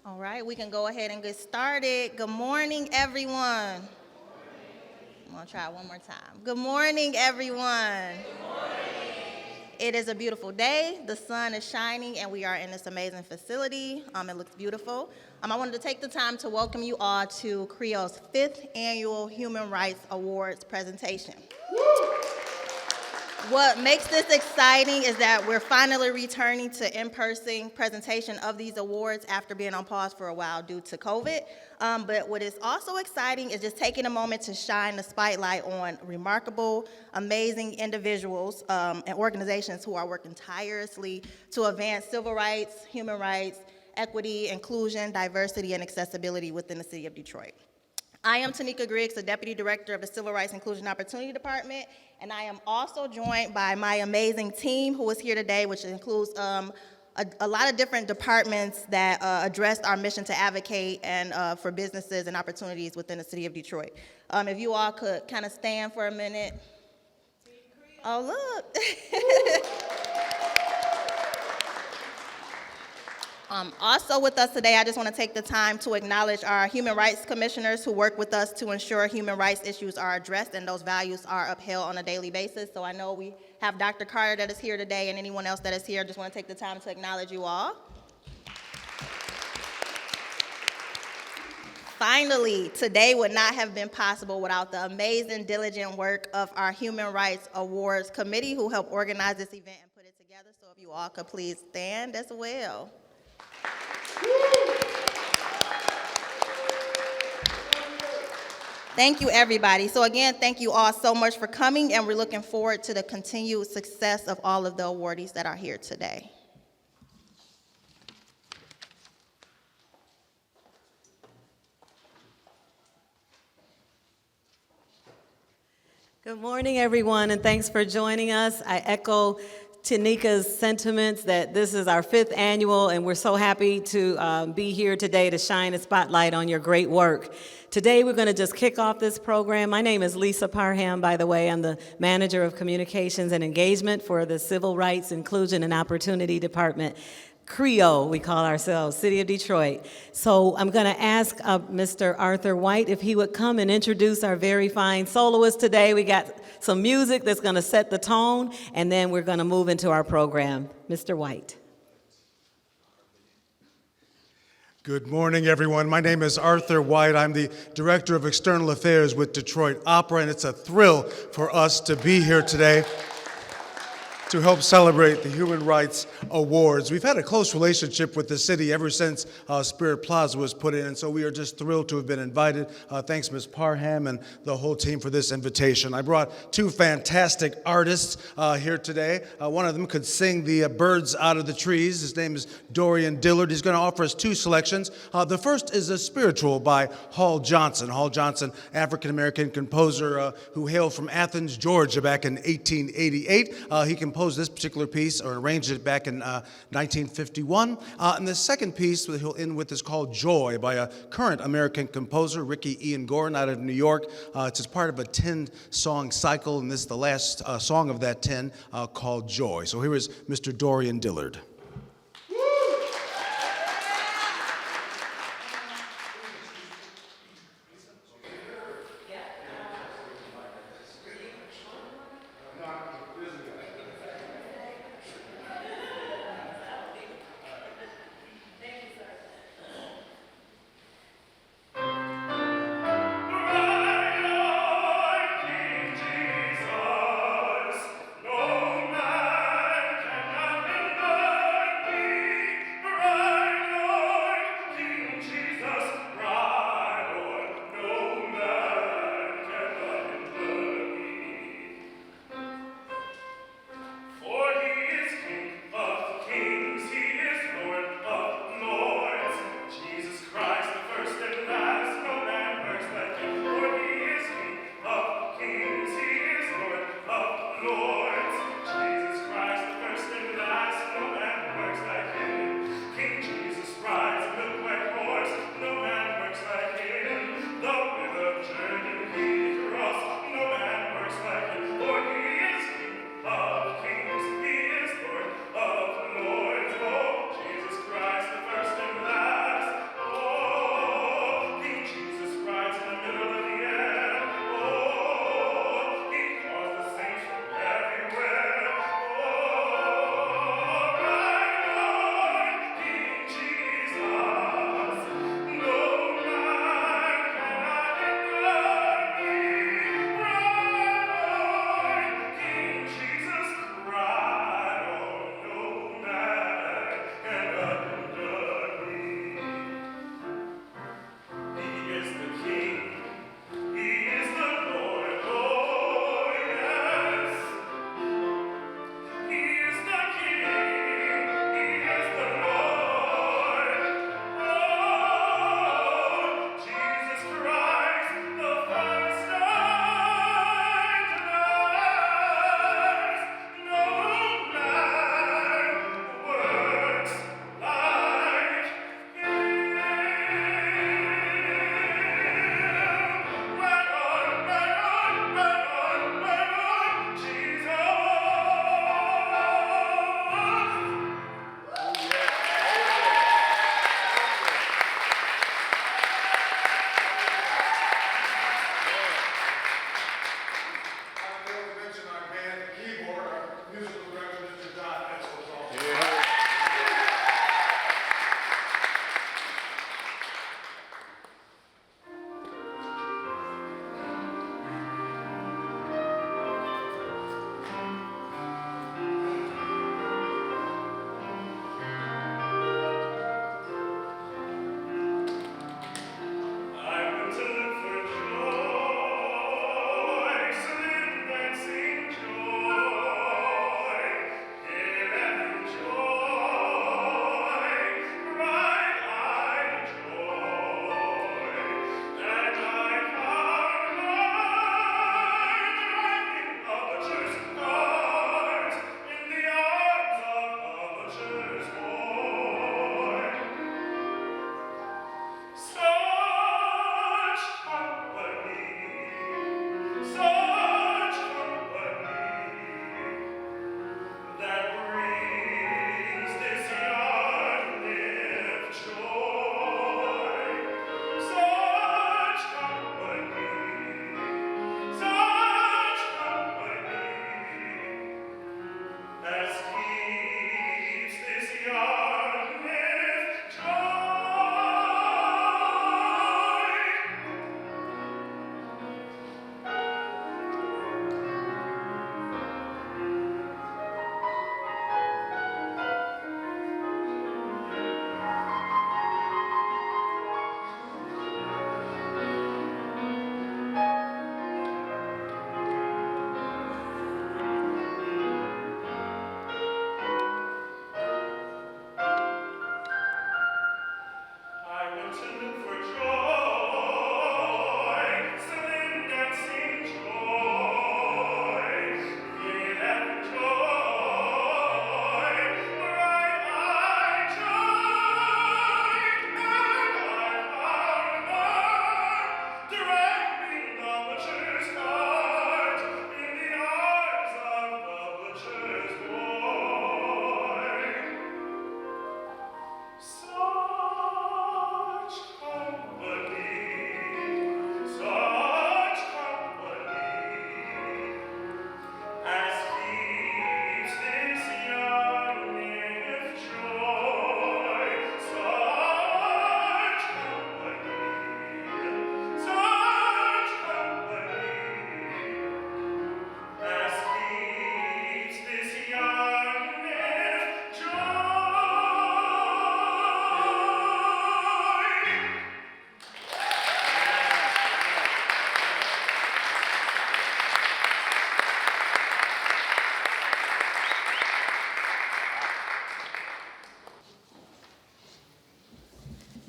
All right, we can go ahead and get started. Good morning, everyone. I'm gonna try it one more time. Good morning, everyone. It is a beautiful day. The sun is shining, and we are in this amazing facility. It looks beautiful. I wanted to take the time to welcome you all to CRIO's 5th Annual Human Rights Awards presentation. What makes this exciting is that we're finally returning to in-person presentation of these awards after being on pause for a while due to COVID. But what is also exciting is just taking a moment to shine the spotlight on remarkable, amazing individuals and organizations who are working tirelessly to advance civil rights, human rights, equity, inclusion, diversity, and accessibility within the city of Detroit. I am Tanika Griggs, the Deputy Director of the Civil Rights Inclusion Opportunity Department, and I am also joined by my amazing team who is here today, which includes a lot of different departments that address our mission to advocate and for businesses and opportunities within the city of Detroit. If you all could kind of stand for a minute. Oh, look. Also with us today, I just want to take the time to acknowledge our human rights commissioners who work with us to ensure human rights issues are addressed and those values are upheld on a daily basis. So I know we have Dr. Carter that is here today and anyone else that is here. I just want to take the time to acknowledge you all. Finally, today would not have been possible without the amazing, diligent work of our Human Rights Awards Committee who helped organize this event and put it together. So if you all could please stand as well. Thank you, everybody. So again, thank you all so much for coming, and we're looking forward to the continued success of all of the awardees that are here today. Good morning, everyone, and thanks for joining us. I echo Tanika's sentiments that this is our 5th annual, and we're so happy to be here today to shine a spotlight on your great work. Today, we're going to just kick off this program. My name is Lisa Parham, by the way. I'm the Manager of Communications and Engagement for the Civil Rights, Inclusion, and Opportunity Department. CRIO, we call ourselves, City of Detroit. So I'm going to ask Mr. Arthur White if he would come and introduce our very fine soloist today. We got some music that's going to set the tone, and then we're going to move into our program. Mr. White. Good morning, everyone. My name is Arthur White. I'm the Director of External Affairs with Detroit Opera, and it's a thrill for us to be here today to help celebrate the Human Rights Awards. We've had a close relationship with the city ever since Spirit Plaza was put in, and so we are just thrilled to have been invited. Thanks, Ms. Parham and the whole team for this invitation. I brought 2 fantastic artists here today. One of them could sing the birds out of the trees. His name is Dorian Dillard. He's going to offer us 2 selections. The first is a spiritual by Hall Johnson. Hall Johnson, African-American composer who hailed from Athens, Georgia back in 1888. He composed this particular piece, or arranged it back in 1951. And the second piece that he'll end with is called Joy by a current American composer, Ricky Ian Gordon, out of New York. It's as part of a 10-song cycle, and this is the last song of that 10 called Joy. So here is Mr. Dorian Dillard. No man can nothing know.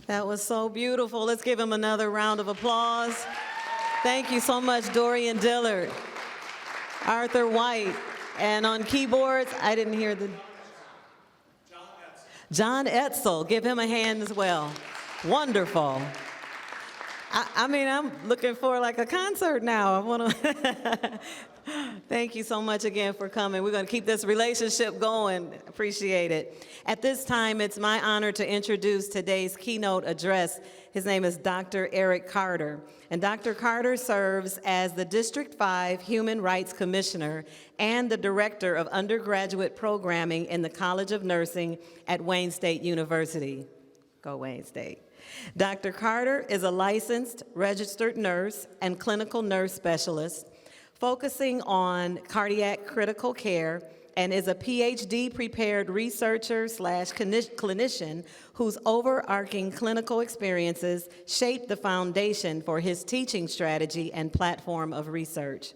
That was so beautiful. Let's give him another round of applause. Thank you so much, Dorian Dillard, Arthur White, and on keyboards, I didn't hear the... John Etzel. Give him a hand as well. Wonderful. I mean, I'm looking for like a concert now. I want to... Thank you so much again for coming. We're going to keep this relationship going. Appreciate it. At this time, it's my honor to introduce today's keynote address. His name is Dr. Eric Carter. And Dr. Carter serves as the District 5 Human Rights Commissioner and the Director of Undergraduate Programming in the College of Nursing at Wayne State University. Go Wayne State. Dr. Carter is a licensed registered nurse and clinical nurse specialist focusing on cardiac critical care, and is a PhD-prepared researcher/clinician whose overarching clinical experiences shaped the foundation for his teaching strategy and platform of research.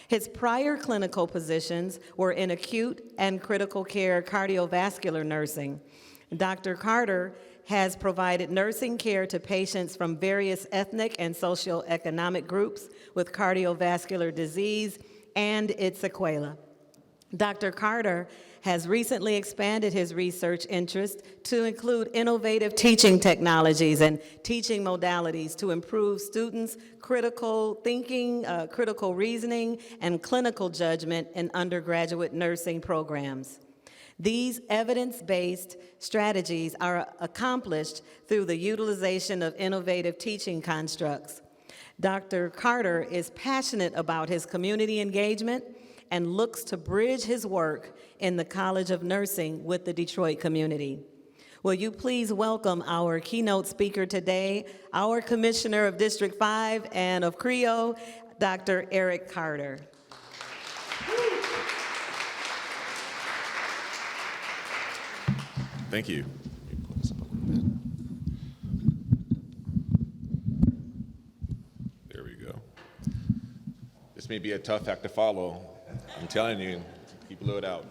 His prior clinical positions were in acute and critical care cardiovascular nursing. Dr. Carter has provided nursing care to patients from various ethnic and socioeconomic groups with cardiovascular disease and its sequelae. Dr. Carter has recently expanded his research interest to include innovative teaching technologies and teaching modalities to improve students' critical thinking, critical reasoning, and clinical judgment in undergraduate nursing programs. These evidence-based strategies are accomplished through the utilization of innovative teaching constructs. Dr. Carter is passionate about his community engagement and looks to bridge his work in the College of Nursing with the Detroit community. Will you please welcome our keynote speaker today, our Commissioner of District 5 and of CRIO, Dr. Eric Carter. Thank you. There we go. This may be a tough act to follow. I'm telling you, keep it out.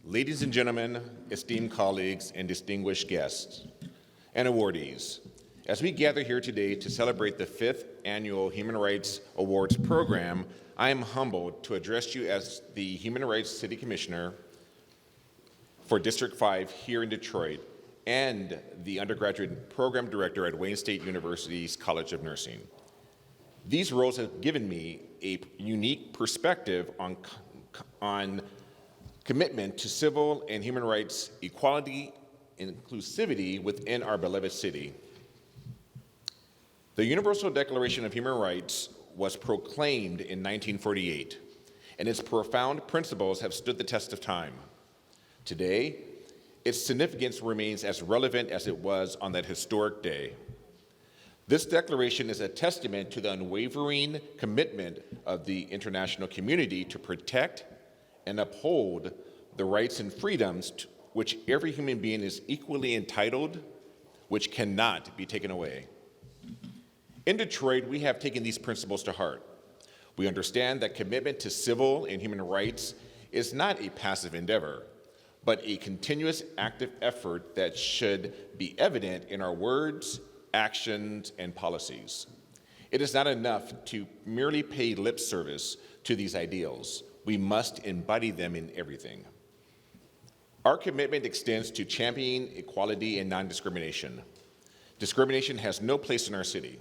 Ladies and gentlemen, esteemed colleagues, and distinguished guests and awardees, as we gather here today to celebrate the 5th Annual Human Rights Awards program, I am humbled to address you as the Human Rights City Commissioner for District 5 here in Detroit and the Undergraduate Program Director at Wayne State University's College of Nursing. These roles have given me a unique perspective on commitment to civil and human rights, equality, and inclusivity within our beloved city. The Universal Declaration of Human Rights was proclaimed in 1948, and its profound principles have stood the test of time. Today, its significance remains as relevant as it was on that historic day. This declaration is a testament to the unwavering commitment of the international community to protect and uphold the rights and freedoms to which every human being is equally entitled, which cannot be taken away. In Detroit, we have taken these principles to heart. We understand that commitment to civil and human rights is not a passive endeavor, but a continuous active effort that should be evident in our words, actions, and policies. It is not enough to merely pay lip service to these ideals. We must embody them in everything. Our commitment extends to championing equality and non-discrimination. Discrimination has no place in our city,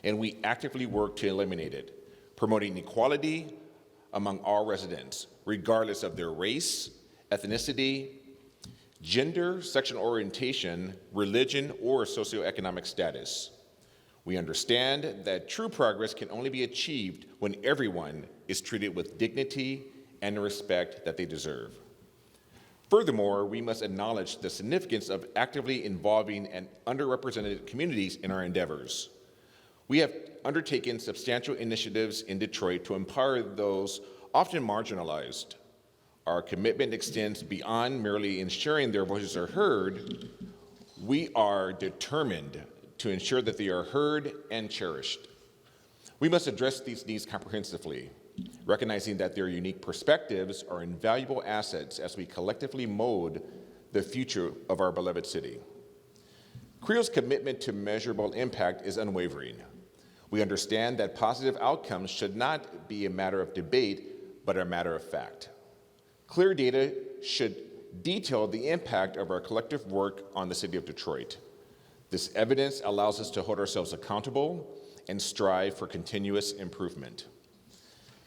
and we actively work to eliminate it, promoting equality among all residents, regardless of their race, ethnicity, gender, sexual orientation, religion, or socioeconomic status. We understand that true progress can only be achieved when everyone is treated with dignity and the respect that they deserve. Furthermore, we must acknowledge the significance of actively involving and underrepresented communities in our endeavors. We have undertaken substantial initiatives in Detroit to empower those often marginalized. Our commitment extends beyond merely ensuring their voices are heard. We are determined to ensure that they are heard and cherished. We must address these needs comprehensively, recognizing that their unique perspectives are invaluable assets as we collectively mold the future of our beloved city. CRIO's commitment to measurable impact is unwavering. We understand that positive outcomes should not be a matter of debate, but a matter of fact. Clear data should detail the impact of our collective work on the city of Detroit. This evidence allows us to hold ourselves accountable and strive for continuous improvement.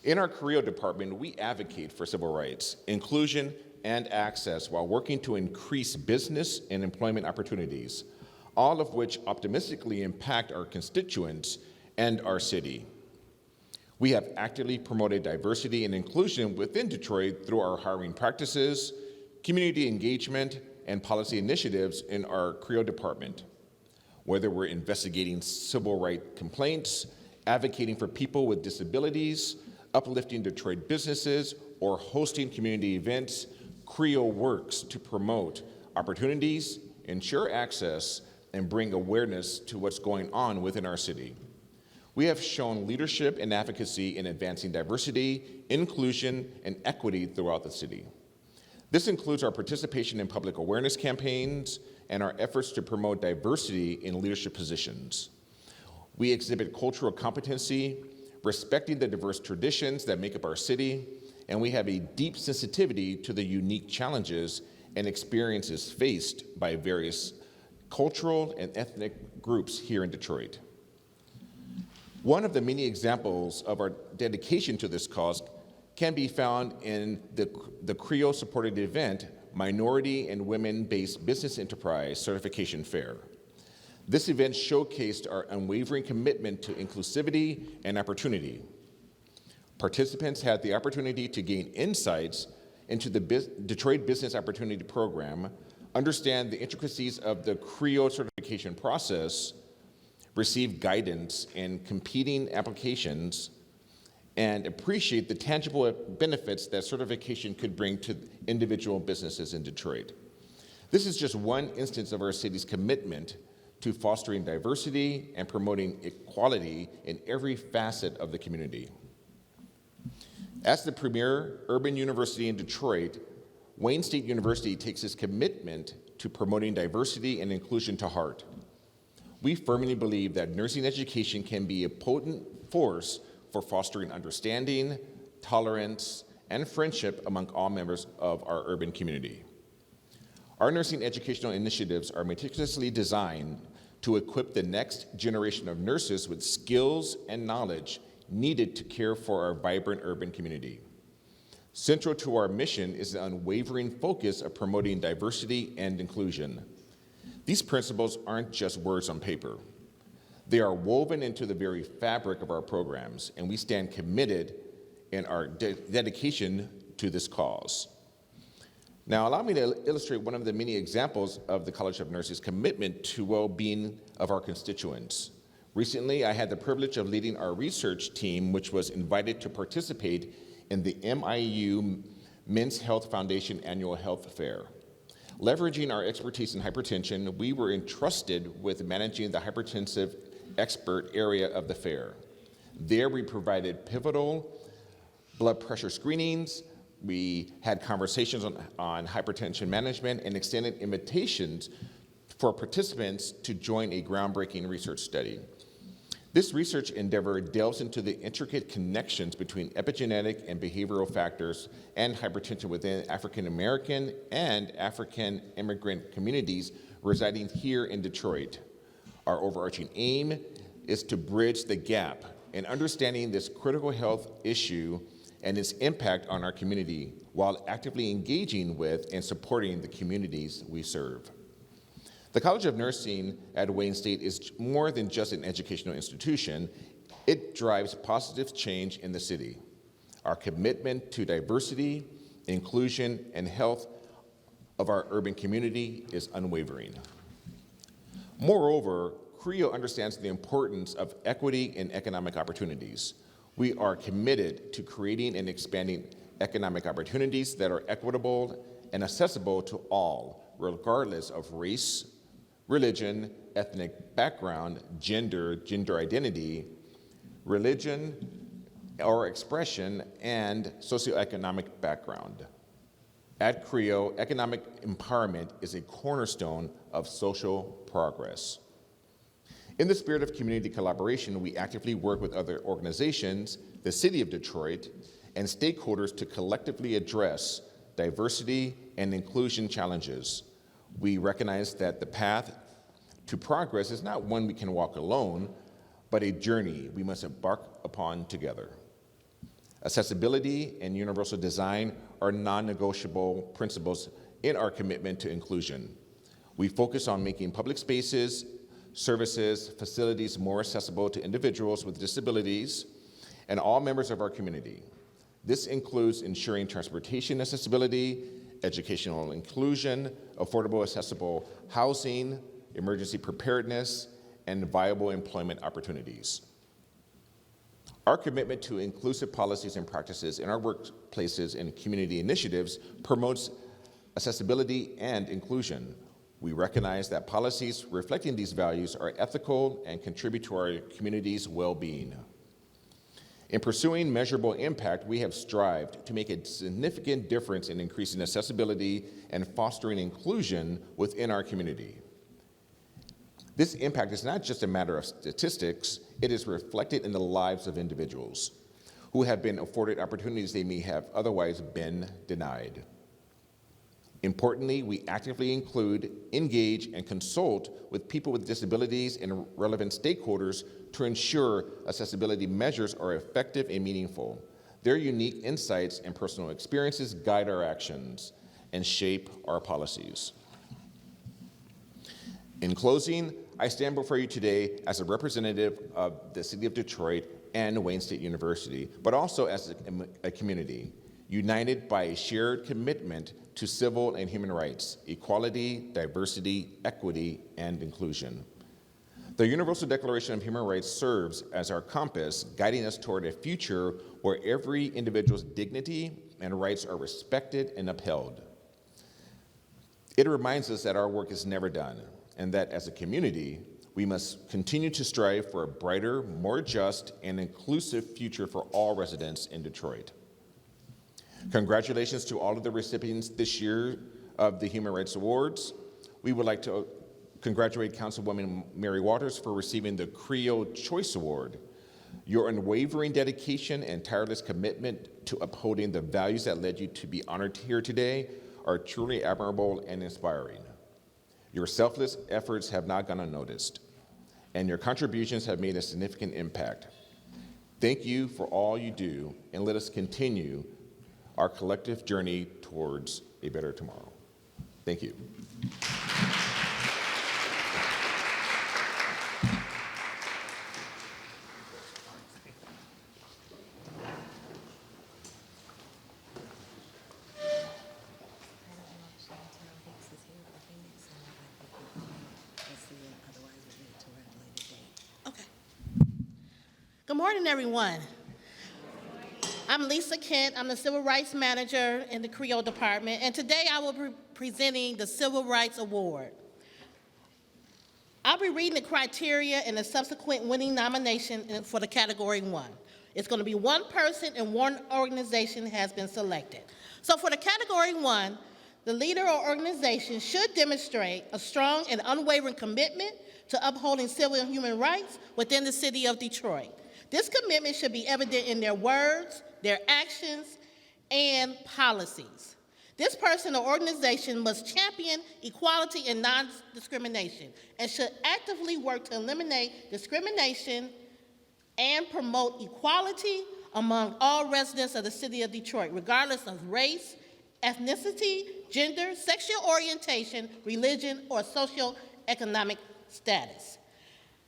In our CRIO department, we advocate for civil rights, inclusion, and access while working to increase business and employment opportunities, all of which optimistically impact our constituents and our city. We have actively promoted diversity and inclusion within Detroit through our hiring practices, community engagement, and policy initiatives in our CRIO department. Whether we're investigating civil rights complaints, advocating for people with disabilities, uplifting Detroit businesses, or hosting community events, CRIO works to promote opportunities, ensure access, and bring awareness to what's going on within our city. We have shown leadership and advocacy in advancing diversity, inclusion, and equity throughout the city. This includes our participation in public awareness campaigns and our efforts to promote diversity in leadership positions. We exhibit cultural competency, respecting the diverse traditions that make up our city, and we have a deep sensitivity to the unique challenges and experiences faced by various cultural and ethnic groups here in Detroit. One of the many examples of our dedication to this cause can be found in the CRIO-supported event, Minority and Women-Based Business Enterprise Certification Fair. This event showcased our unwavering commitment to inclusivity and opportunity. Participants had the opportunity to gain insights into the Detroit Business Opportunity Program, understand the intricacies of the CRIO certification process, receive guidance in competing applications, and appreciate the tangible benefits that certification could bring to individual businesses in Detroit. This is just one instance of our city's commitment to fostering diversity and promoting equality in every facet of the community. As the premier urban university in Detroit, Wayne State University takes its commitment to promoting diversity and inclusion to heart. We firmly believe that nursing education can be a potent force for fostering understanding, tolerance, and friendship among all members of our urban community. Our nursing educational initiatives are meticulously designed to equip the next generation of nurses with skills and knowledge needed to care for our vibrant urban community. Central to our mission is the unwavering focus of promoting diversity and inclusion. These principles aren't just words on paper. They are woven into the very fabric of our programs, and we stand committed in our dedication to this cause. Now, allow me to illustrate one of the many examples of the College of Nurses' commitment to well-being of our constituents. Recently, I had the privilege of leading our research team, which was invited to participate in the MIU Men's Health Foundation Annual Health Fair. Leveraging our expertise in hypertension, we were entrusted with managing the hypertensive expert area of the fair. There, we provided pivotal blood pressure screenings, we had conversations on hypertension management, and extended invitations for participants to join a groundbreaking research study. This research endeavor delves into the intricate connections between epigenetic and behavioral factors and hypertension within African American and African immigrant communities residing here in Detroit. Our overarching aim is to bridge the gap in understanding this critical health issue and its impact on our community while actively engaging with and supporting the communities we serve. The College of Nursing at Wayne State is more than just an educational institution. It drives positive change in the city. Our commitment to diversity, inclusion, and health of our urban community is unwavering. Moreover, CRIO understands the importance of equity and economic opportunities. We are committed to creating and expanding economic opportunities that are equitable and accessible to all, regardless of race, religion, ethnic background, gender identity, religion or expression, and socioeconomic background. At CRIO, economic empowerment is a cornerstone of social progress. In the spirit of community collaboration, we actively work with other organizations, the City of Detroit, and stakeholders to collectively address diversity and inclusion challenges. We recognize that the path to progress is not one we can walk alone, but a journey we must embark upon together. Accessibility and universal design are non-negotiable principles in our commitment to inclusion. We focus on making public spaces, services, facilities more accessible to individuals with disabilities and all members of our community. This includes ensuring transportation accessibility, educational inclusion, affordable accessible housing, emergency preparedness, and viable employment opportunities. Our commitment to inclusive policies and practices in our workplaces and community initiatives promotes accessibility and inclusion. We recognize that policies reflecting these values are ethical and contribute to our community's well-being. In pursuing measurable impact, we have strived to make a significant difference in increasing accessibility and fostering inclusion within our community. This impact is not just a matter of statistics, it is reflected in the lives of individuals who have been afforded opportunities they may have otherwise been denied. Importantly, we actively include, engage, and consult with people with disabilities and relevant stakeholders to ensure accessibility measures are effective and meaningful. Their unique insights and personal experiences guide our actions and shape our policies. In closing, I stand before you today as a representative of the City of Detroit and Wayne State University, but also as a community, united by a shared commitment to civil and human rights, equality, diversity, equity, and inclusion. The Universal Declaration of Human Rights serves as our compass, guiding us toward a future where every individual's dignity and rights are respected and upheld. It reminds us that our work is never done, and that as a community, we must continue to strive for a brighter, more just, and inclusive future for all residents in Detroit. Congratulations to all of the recipients this year of the Human Rights Awards. We would like to congratulate Councilwoman Mary Waters for receiving the CRIO Choice Award. Your unwavering dedication and tireless commitment to upholding the values that led you to be honored here today are truly admirable and inspiring. Your selfless efforts have not gone unnoticed, and your contributions have made a significant impact. Thank you for all you do, and let us continue our collective journey towards a better tomorrow. Thank you. Good morning, everyone. I'm Lisa Kent. I'm the Civil Rights Manager in the CRIO Department, and today I will be presenting the Civil Rights Award. I'll be reading the criteria and the subsequent winning nomination for the Category 1. It's going to be one person and one organization has been selected. So for the Category 1, the leader or organization should demonstrate a strong and unwavering commitment to upholding civil and human rights within the City of Detroit. This commitment should be evident in their words, their actions, and policies. This person or organization must champion equality and non-discrimination and should actively work to eliminate discrimination and promote equality among all residents of the City of Detroit, regardless of race, ethnicity, gender, sexual orientation, religion, or socioeconomic status.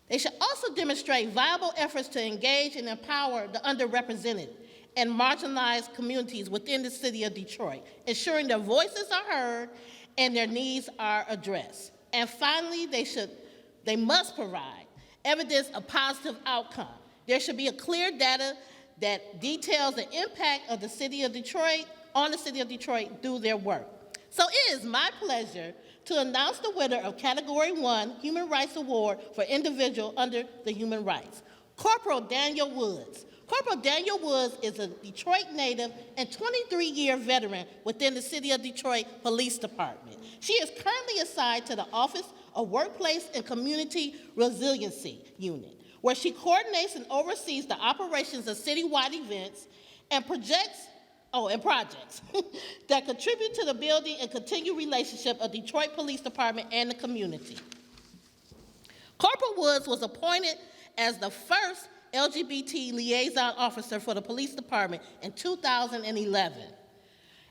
They should also demonstrate viable efforts to engage and empower the underrepresented and marginalized communities within the City of Detroit, ensuring their voices are heard and their needs are addressed. And finally, they must provide evidence of positive outcome. There should be a clear data that details the impact of the City of Detroit on the City of Detroit through their work. So it is my pleasure to announce the winner of Category 1 Human Rights Award for individual under the Human Rights. Corporal Daniel Woods. Corporal Daniel Woods is a Detroit native and 23-year veteran within the City of Detroit Police Department. She is currently assigned to the Office of Workplace and Community Resiliency Unit, where she coordinates and oversees the operations of citywide events and projects that contribute to the building and continued relationship of Detroit Police Department and the community. Corporal Woods was appointed as the first LGBT liaison officer for the police department in 2011,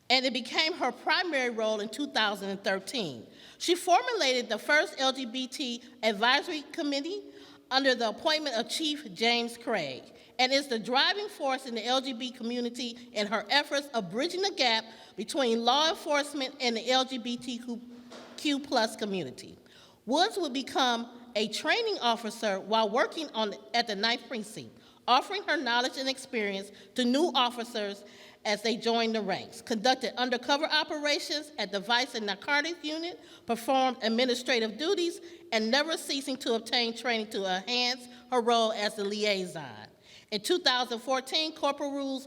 and it became her primary role in 2013. She formulated the first LGBT advisory committee under the appointment of Chief James Craig, and is the driving force in the LGBT community in her efforts of bridging the gap between law enforcement and the LGBTQ+ community. Woods would become a training officer while working at the 9th Precinct, offering her knowledge and experience to new officers as they joined the ranks, conducted undercover operations at the Vice and Narcotics Unit, performed administrative duties, and never ceasing to obtain training to enhance her role as the liaison. In 2014, Corporal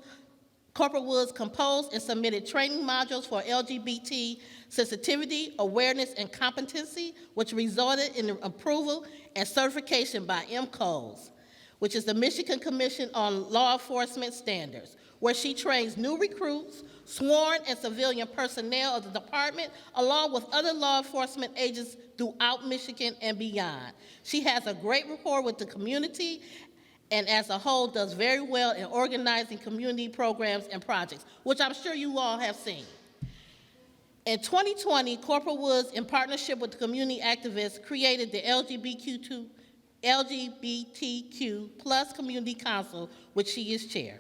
Woods composed and submitted training modules for LGBT sensitivity, awareness, and competency, which resulted in the approval and certification by MCOS, which is the Michigan Commission on Law Enforcement Standards, where she trains new recruits, sworn and civilian personnel of the department, along with other law enforcement agents throughout Michigan and beyond. She has a great rapport with the community and as a whole does very well in organizing community programs and projects, which I'm sure you all have seen. In 2020, Corporal Woods, in partnership with the community activists, created the LGBTQ+ Community Council, which she is chair.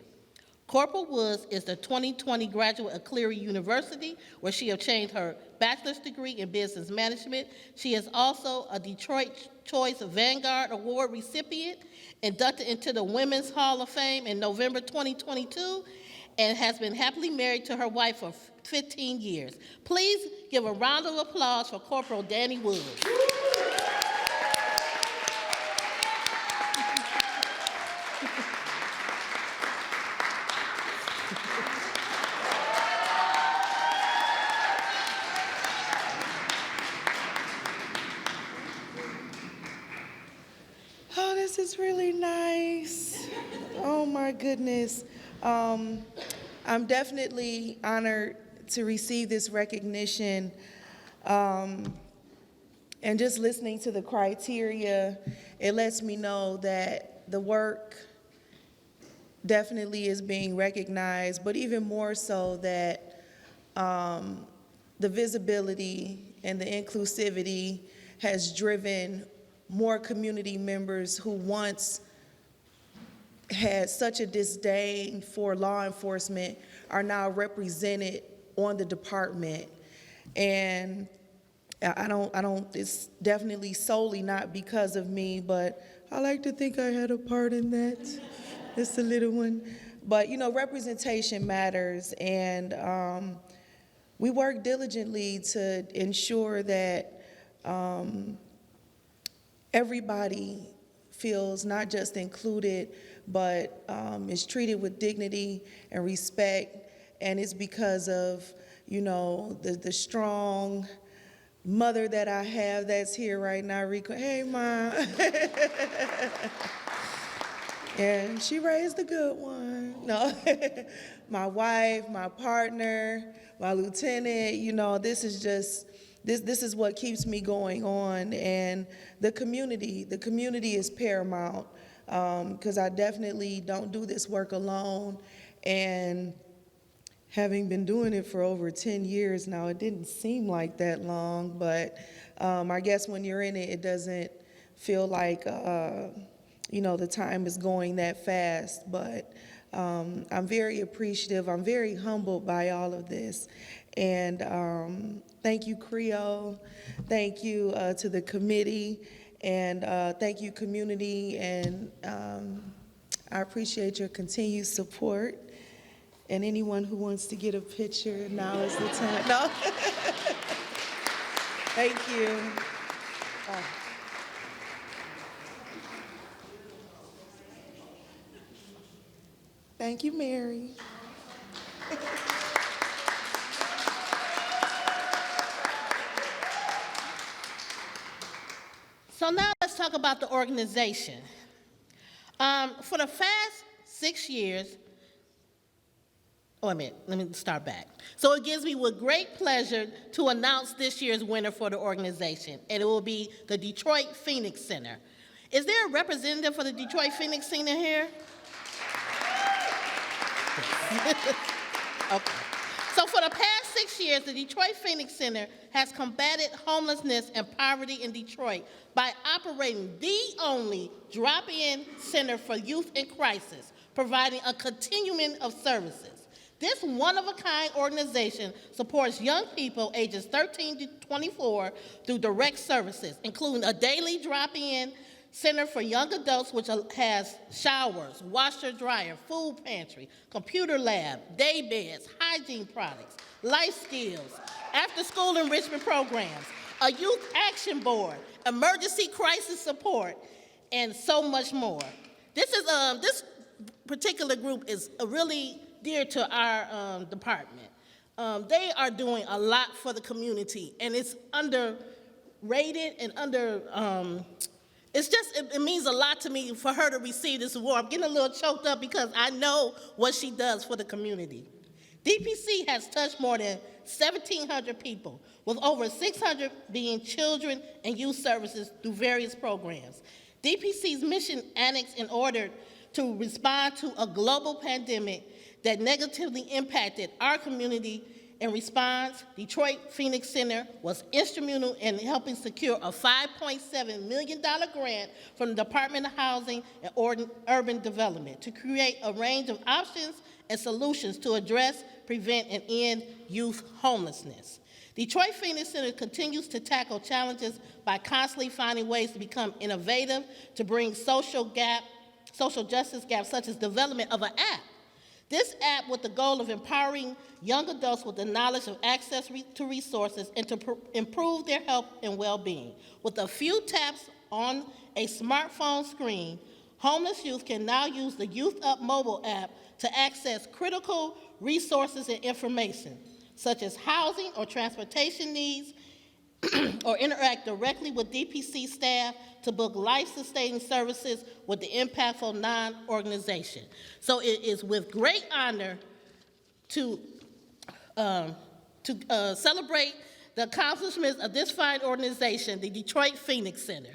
Corporal Woods is the 2020 graduate of C.R.I.O University, where she obtained her bachelor's degree in business management. She is also a Detroit Choice Vanguard Award recipient, inducted into the Women's Hall of Fame in November 2022, and has been happily married to her wife for 15 years. Please give a round of applause for Corporal Danny Woods. Oh, this is really nice. Oh my goodness. I'm definitely honored to receive this recognition. And just listening to the criteria, it lets me know that the work definitely is being recognized, but even more so that the visibility and the inclusivity has driven more community members who once had such a disdain for law enforcement are now represented on the department. And I don't, it's definitely solely not because of me, but I like to think I had a part in that, just a little one. But, you know, representation matters, and we work diligently to ensure that everybody feels not just included, but is treated with dignity and respect. And it's because of, you know, the strong mother that I have that's here right now, Rico. Hey, Mom. And she raised a good one. No, my wife, my partner, my lieutenant, you know, this is just, this is what keeps me going on. And the community is paramount, because I definitely don't do this work alone. And having been doing it for over 10 years now, it didn't seem like that long, but I guess when you're in it, it doesn't feel like, you know, the time is going that fast. But I'm very appreciative. I'm very humbled by all of this. And thank you, C.R.I.O. Thank you to the committee. And thank you, community. And I appreciate your continued support. And anyone who wants to get a picture, now is the time. No? Thank you. Thank you, Mary. So now let's talk about the organization. For the past 6 years, wait a minute, let me start back. So it gives me with great pleasure to announce this year's winner for the organization, and it will be the Detroit Phoenix Center. Is there a representative for the Detroit Phoenix Center here? Okay. So for the past 6 years, the Detroit Phoenix Center has combated homelessness and poverty in Detroit by operating the only drop-in center for youth in crisis, providing a continuum of services. This one-of-a-kind organization supports young people ages 13 to 24 through direct services, including a daily drop-in center for young adults, which has showers, washer dryer, food pantry, computer lab, day beds, hygiene products, life skills, after-school enrichment programs, a youth action board, emergency crisis support, and so much more. This particular group is really dear to our department. They are doing a lot for the community, and it's underrated and it means a lot to me for her to receive this award. I'm getting a little choked up because I know what she does for the community. DPC has touched more than 1,700 people, with over 600 being children and youth services through various programs. DPC's mission annexed in order to respond to a global pandemic that negatively impacted our community. In response, Detroit Phoenix Center was instrumental in helping secure a $5.7 million grant from the Department of Housing and Urban Development to create a range of options and solutions to address, prevent, and end youth homelessness. Detroit Phoenix Center continues to tackle challenges by constantly finding ways to become innovative, to bring social justice gaps, such as development of an app. This app with the goal of empowering young adults with the knowledge of access to resources and to improve their health and well-being. With a few taps on a smartphone screen, homeless youth can now use the Youth Up mobile app to access critical resources and information, such as housing or transportation needs, or interact directly with DPC staff to book life-sustaining services with the impactful non-organization. So it is with great honor to celebrate the accomplishments of this fine organization, the Detroit Phoenix Center.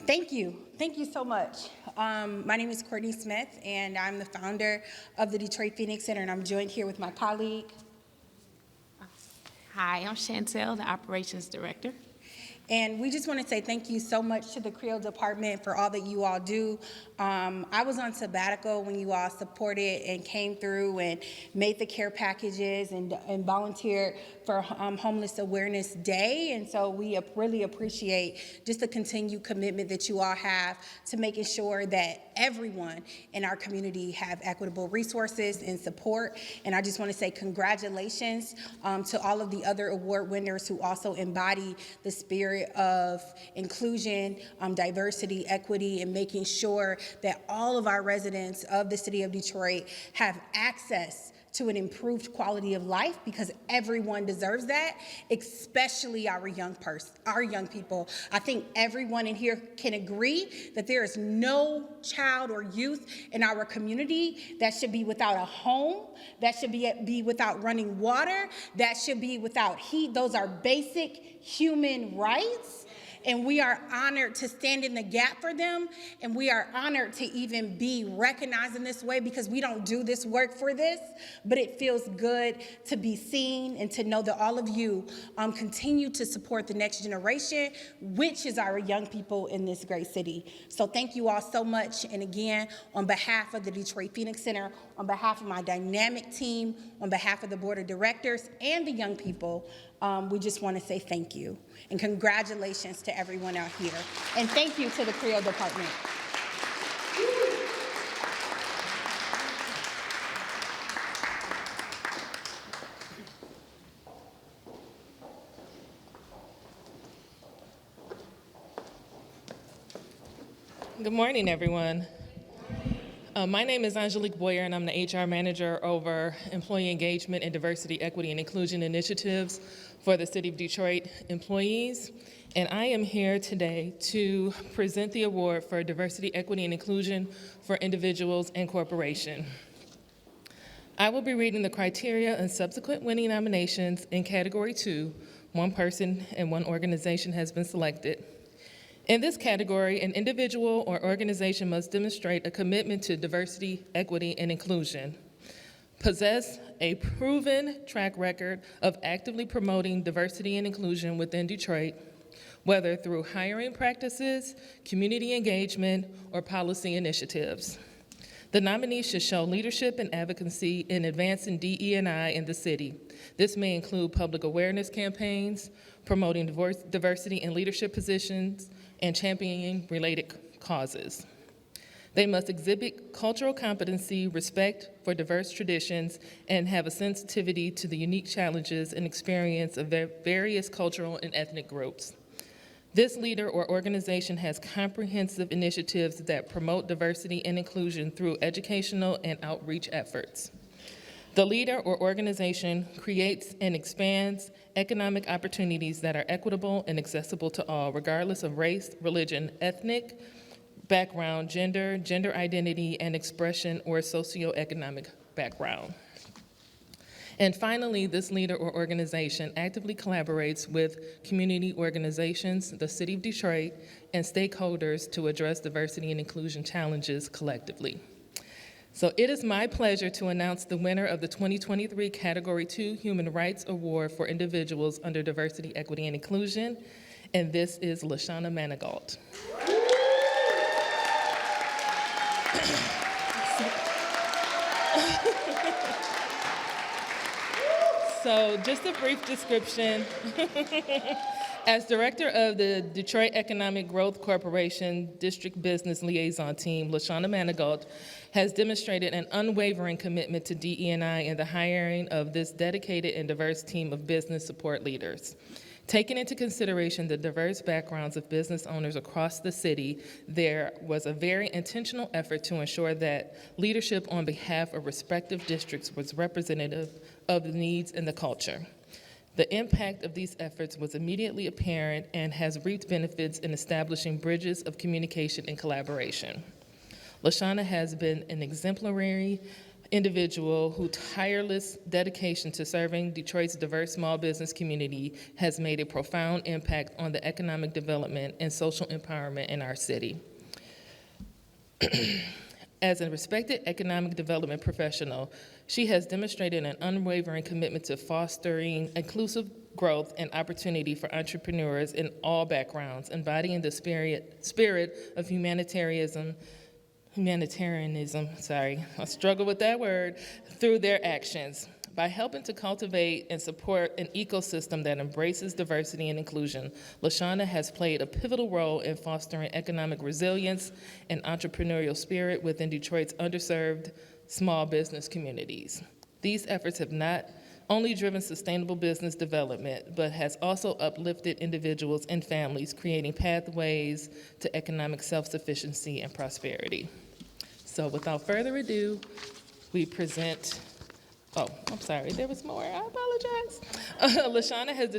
Thank you. Thank you so much. My name is Courtney Smith, and I'm the founder of the Detroit Phoenix Center, and I'm joined here with my colleague. Hi, I'm Chantel, the Operations Director. And we just want to say thank you so much to the CRIO department for all that you all do. I was on sabbatical when you all supported and came through and made the care packages and volunteered for Homeless Awareness Day. And so we really appreciate just the continued commitment that you all have to making sure that everyone in our community have equitable resources and support. And I just want to say congratulations to all of the other award winners who also embody the spirit of inclusion, diversity, equity, and making sure that all of our residents of the city of Detroit have access to an improved quality of life, because everyone deserves that, especially our young people. I think everyone in here can agree that there is no child or youth in our community that should be without a home, that should be without running water, that should be without heat. Those are basic human rights. And we are honored to stand in the gap for them, and we are honored to even be recognized in this way, because we don't do this work for this, but it feels good to be seen and to know that all of you continue to support the next generation, which is our young people in this great city. So thank you all so much, and again, on behalf of the Detroit Phoenix Center, on behalf of my dynamic team, on behalf of the board of directors and the young people, we just want to say thank you. And congratulations to everyone out here. And thank you to the CRIO department. Good morning, everyone. My name is Angelique Boyer, and I'm the HR manager over employee engagement and diversity, equity, and inclusion initiatives for the City of Detroit employees. And I am here today to present the award for diversity, equity, and inclusion for individuals and corporations. I will be reading the criteria and subsequent winning nominations in Category 2. One person and one organization has been selected. In this category, an individual or organization must demonstrate a commitment to diversity, equity, and inclusion, possess a proven track record of actively promoting diversity and inclusion within Detroit, whether through hiring practices, community engagement, or policy initiatives. The nominee should show leadership and advocacy in advancing DE&I in the city. This may include public awareness campaigns, promoting diversity in leadership positions, and championing related causes. They must exhibit cultural competency, respect for diverse traditions, and have a sensitivity to the unique challenges and experience of various cultural and ethnic groups. This leader or organization has comprehensive initiatives that promote diversity and inclusion through educational and outreach efforts. The leader or organization creates and expands economic opportunities that are equitable and accessible to all, regardless of race, religion, ethnic background, gender identity and expression, or socioeconomic background. And finally, this leader or organization actively collaborates with community organizations, the City of Detroit, and stakeholders to address diversity and inclusion challenges collectively. So it is my pleasure to announce the winner of the 2023 Category 2 Human Rights Award for individuals under diversity, equity, and inclusion, and this is Lashana Manigault. So just a brief description. As director of the Detroit Economic Growth Corporation District Business Liaison Team, Lashana Manigault has demonstrated an unwavering commitment to DE&I and the hiring of this dedicated and diverse team of business support leaders. Taking into consideration the diverse backgrounds of business owners across the city, there was a very intentional effort to ensure that leadership on behalf of respective districts was representative of the needs and the culture. The impact of these efforts was immediately apparent and has reaped benefits in establishing bridges of communication and collaboration. Lashana has been an exemplary individual whose tireless dedication to serving Detroit's diverse small business community has made a profound impact on the economic development and social empowerment in our city. As a respected economic development professional, she has demonstrated an unwavering commitment to fostering inclusive growth and opportunity for entrepreneurs in all backgrounds, embodying the spirit of humanitarianism, I struggle with that word, through their actions. By helping to cultivate and support an ecosystem that embraces diversity and inclusion, Lashana has played a pivotal role in fostering economic resilience and entrepreneurial spirit within Detroit's underserved small business communities. These efforts have not only driven sustainable business development, but has also uplifted individuals and families, creating pathways to economic self-sufficiency and prosperity. So without further ado, we present, oh, I'm sorry, there was more, I apologize. Lashana has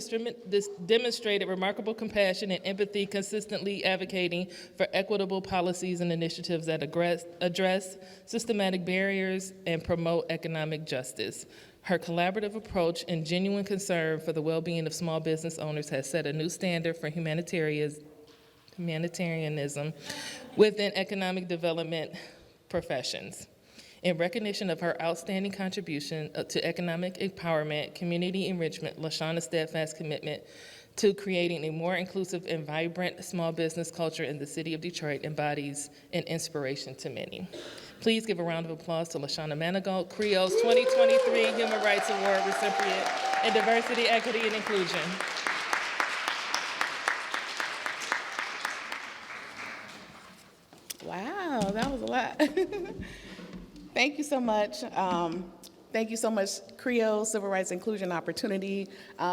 demonstrated remarkable compassion and empathy, consistently advocating for equitable policies and initiatives that address systematic barriers and promote economic justice. Her collaborative approach and genuine concern for the well-being of small business owners has set a new standard for humanitarianism within economic development professions. In recognition of her outstanding contribution to economic empowerment, community enrichment, Lashana's steadfast commitment to creating a more inclusive and vibrant small business culture in the city of Detroit embodies an inspiration to many. Please give a round of applause to LaShawna Manigault, CRIO's 2023 Human Rights Award recipient in Diversity, Equity, and Inclusion. Wow, that was a lot. Thank you so much. Thank you so much, CRIO, Civil Rights Inclusion Opportunity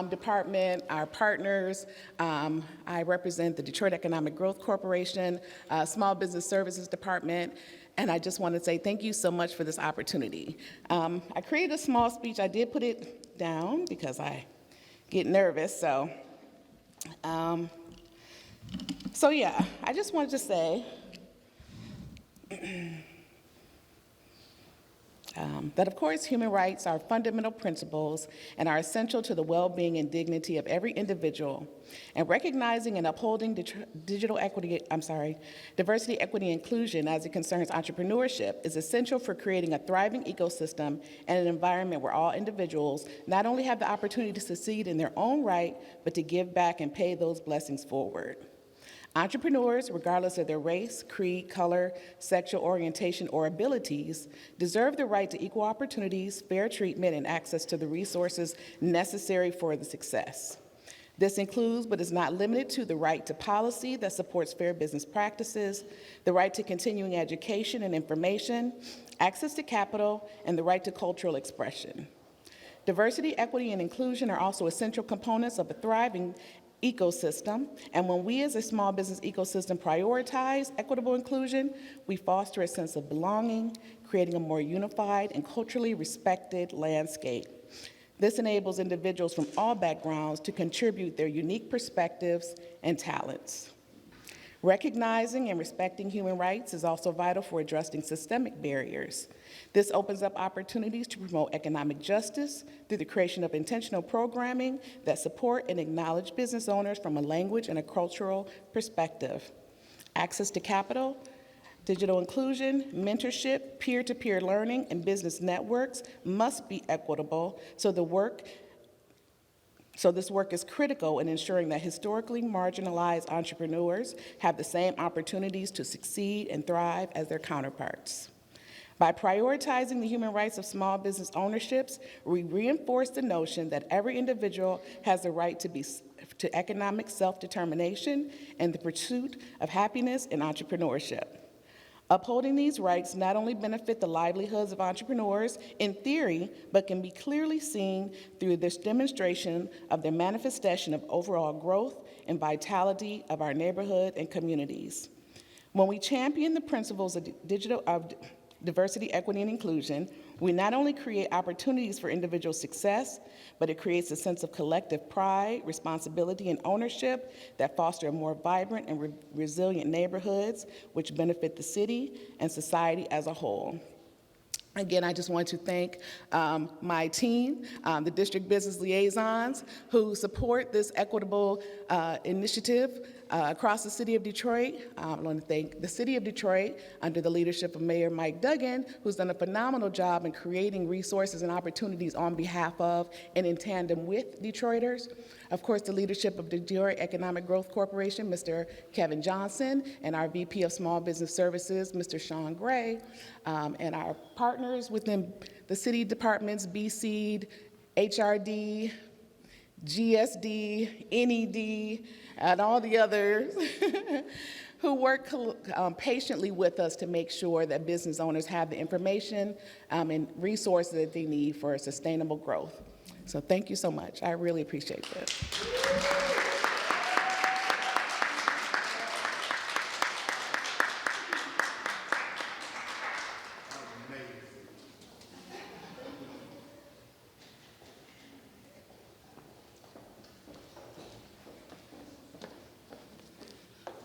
Department, our partners. I represent the Detroit Economic Growth Corporation, Small Business Services Department, and I just want to say thank you so much for this opportunity. I created a small speech. I did put it down because I get nervous, so yeah, I just wanted to say that, of course, human rights are fundamental principles and are essential to the well-being and dignity of every individual. And recognizing and upholding diversity, equity, and inclusion as it concerns entrepreneurship is essential for creating a thriving ecosystem and an environment where all individuals not only have the opportunity to succeed in their own right, but to give back and pay those blessings forward. Entrepreneurs, regardless of their race, creed, color, sexual orientation, or abilities, deserve the right to equal opportunities, fair treatment, and access to the resources necessary for the success. This includes, but is not limited to, the right to policy that supports fair business practices, the right to continuing education and information, access to capital, and the right to cultural expression. Diversity, equity, and inclusion are also essential components of a thriving ecosystem, and when we as a small business ecosystem prioritize equitable inclusion, we foster a sense of belonging, creating a more unified and culturally respected landscape. This enables individuals from all backgrounds to contribute their unique perspectives and talents. Recognizing and respecting human rights is also vital for addressing systemic barriers. This opens up opportunities to promote economic justice through the creation of intentional programming that support and acknowledge business owners from a language and a cultural perspective. Access to capital, digital inclusion, mentorship, peer-to-peer learning, and business networks must be equitable, so this work is critical in ensuring that historically marginalized entrepreneurs have the same opportunities to succeed and thrive as their counterparts. By prioritizing the human rights of small business ownerships, we reinforce the notion that every individual has the right to economic self-determination and the pursuit of happiness in entrepreneurship. Upholding these rights not only benefit the livelihoods of entrepreneurs in theory, but can be clearly seen through this demonstration of the manifestation of overall growth and vitality of our neighborhood and communities. When we champion the principles of diversity, equity, and inclusion, we not only create opportunities for individual success, but it creates a sense of collective pride, responsibility, and ownership that foster more vibrant and resilient neighborhoods, which benefit the city and society as a whole. Again, I just want to thank my team, the district business liaisons, who support this equitable initiative across the city of Detroit. I want to thank the city of Detroit under the leadership of Mayor Mike Duggan, who's done a phenomenal job in creating resources and opportunities on behalf of and in tandem with Detroiters. Of course, the leadership of the Detroit Economic Growth Corporation, Mr. Kevin Johnson, and our VP of Small Business Services, Mr. Sean Gray, and our partners within the city departments, BSEED, HRD, GSD, NED, and all the others who work patiently with us to make sure that business owners have the information and resources that they need for sustainable growth. So thank you so much. I really appreciate this.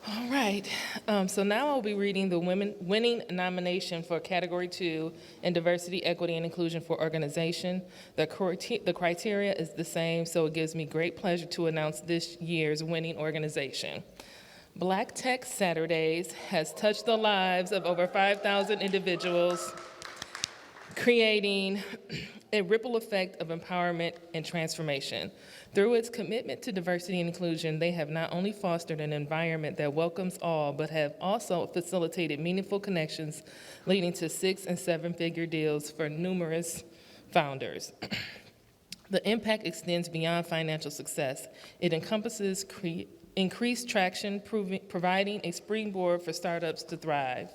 All right, so now I'll be reading the winning nomination for Category 2 in Diversity, Equity, and Inclusion for Organization. The criteria is the same, so it gives me great pleasure to announce this year's winning organization. Black Tech Saturdays has touched the lives of over 5,000 individuals creating a ripple effect of empowerment and transformation. Through its commitment to diversity and inclusion, they have not only fostered an environment that welcomes all, but have also facilitated meaningful connections leading to 6- and 7-figure deals for numerous founders. The impact extends beyond financial success. It encompasses increased traction, providing a springboard for startups to thrive.